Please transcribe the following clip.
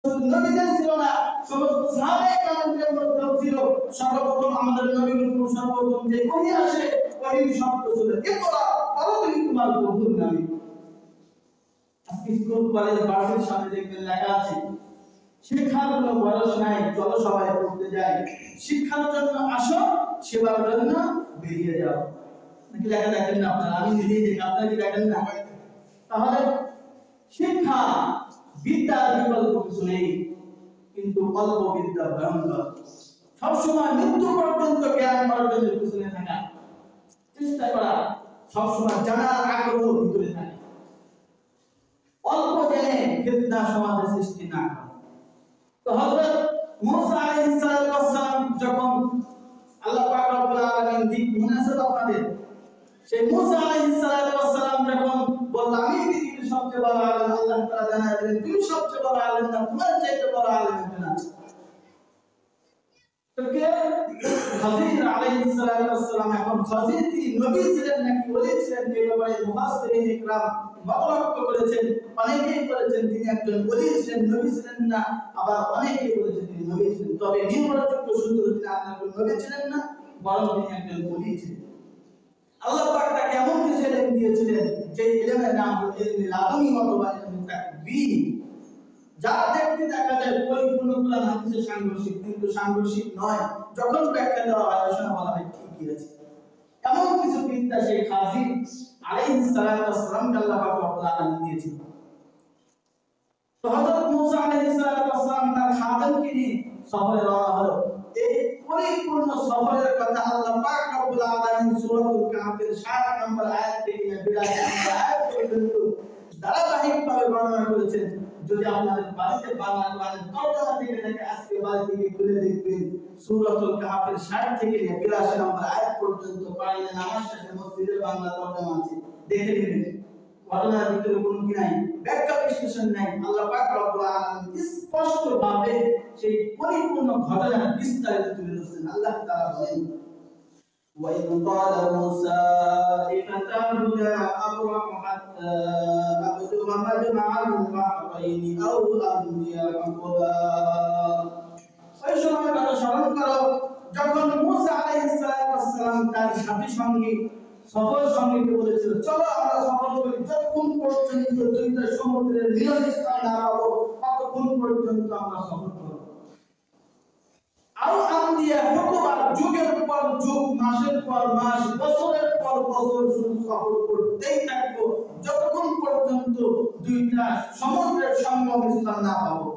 নবীদের ছিল না, সমস্ত সাহাবায়ে কেরামদের মধ্যেও ছিল। সর্বপ্রথম আমাদের নবীর উপর সর্বপ্রথম যে ওহী আসে, ওহীর শব্দ ছিল ইকরা, পড়ো তুমি তোমার প্রভুর নামে। আজকে স্কুল কলেজ ভার্সিটির সামনে দেখবেন লেখা আছে শিক্ষার কোনো বয়স নাই, চলো সবাই পড়তে যাই, শিক্ষার জন্য আসো, সেবার জন্য বেরিয়ে যাও। নাকি লেখা দেখেন না আপনারা? আমি নিজেই দেখি, আপনারা কি দেখেন না? তাহলে শিক্ষা, বিদ্যার বিকল্প কিছু নেই, কিন্তু অল্প বিদ্যা ভয়ঙ্কর। সবসময় মৃত্যু পর্যন্ত জ্ঞান অর্জনের পিছনে থাকা, চেষ্টা করা, সবসময় জানার আগ্রহ ভিতরে থাকে, অল্প জেনে ফিতনা সমাজে সৃষ্টি না করা। তো হযরত মুসা আলাইহিস সালাম যখন আল্লাহ পাক রব্বুল আলামিন দিক মনে আছে আপনাদের, সেই মুসা আলাইহিস সালাম যখন বলল আমি পৃথিবীর সবচেয়ে বড় আলেম, আল্লাহ তাআলা জানায় দিলেন তুমি সবচেয়ে বড় আলেম না, তোমার চাইতে বড় আলেম একজন আছে। তো কে? খাজির আলাইহিস সালাম। এখন খাজির তিনি নবী ছিলেন নাকি ওলি ছিলেন, এই ব্যাপারে মুফাসসিরিন ইকরাম মতলক্ক করেছেন। অনেকেই বলেছেন তিনি একজন ওলি ছিলেন, নবী ছিলেন না, আবার অনেকেই বলেছেন তিনি নবী ছিলেন। তবে নির্ভরযোগ্য সূত্র তিনি একজন নবী ছিলেন না, বরং তিনি একজন ওলি ছিলেন। আল্লাহ পাক তাকে এমন কিছু ইলম দিয়েছিলেন যে ইলমের নাম হলো ইলমে লাদুনি অথবা ইলমে তাকবীর, যা দেখতে দেখা যায় পরিপূর্ণ কোরআন হাদিসের সাংঘর্ষিক, কিন্তু সাংঘর্ষিক নয়। যখন ব্যাখ্যা দেওয়া হয় ওই সময় বলা হয় ঠিকই আছে। এমন কিছু বিদ্যা সেই খাজির আলাইহিস সালামকে আল্লাহ পাক রব্বুল আলামিন দিয়েছিলেন। তো হযরত মুসা আলাইহিস সালাম তার খাদেমকে নিয়ে সফরে রওনা হলো। এই পরিপূর্ণ সফরের কথা আল্লাহ পাক রব্বুল আলামিন সূরাতুল কাহফের 60 নম্বর আয়াত থেকে 82 নম্বর আয়াত পর্যন্ত ধারাবাহিকভাবে বর্ণনা করেছেন। যদি আপনাদের বাড়িতে বাংলা কোরআনের তরজমা থেকে থাকে আজকে বাড়ি থেকে খুলে দেখবেন সূরাতুল কাহফের 60 থেকে 82 নম্বর আয়াত পর্যন্ত পারলে নামাজ শেষে মসজিদের বাংলা তরজমা আছে, দেখে নেবেন। ঘটনার ভিতরে কোনো কি নাই, ব্যাখ্যা বিশ্লেষণ নাই। আল্লাহ পাক রব্বুল আলামিন স্পষ্টভাবে সেই পরিপূর্ণ ঘটনা বিস্তারিত তুলে ধরেছেন। আল্লাহ তাআলা বলেন وَإِذْ قَالَ مُوسَى لِفَتَاهُ لَا أَبْرَحُ حَتَّى أَبْلُغَ مَجْمَعَ الْبَحْرَيْنِ أَوْ أَمْضِيَ حُقُبًا। ওই সময় কথা স্মরণ করো যখন মুসা আলাইহিস সালাম তার সাথী সঙ্গী সফর সঙ্গীকে বলেছিল চলো আমরা সফর করি, যতক্ষণ পর্যন্ত দুইটা সমুদ্রের মিলনস্থল না পাবো ততক্ষণ পর্যন্ত আমরা সফর করব। আও আমদিয়া হুকুবার, যুগের পর যুগ, মাসের পর মাস, বছরের পর বছর শুধু সফর করতেই থাকবো যতক্ষণ পর্যন্ত দুইটা সমুদ্রের সঙ্গম স্থান না পাবো।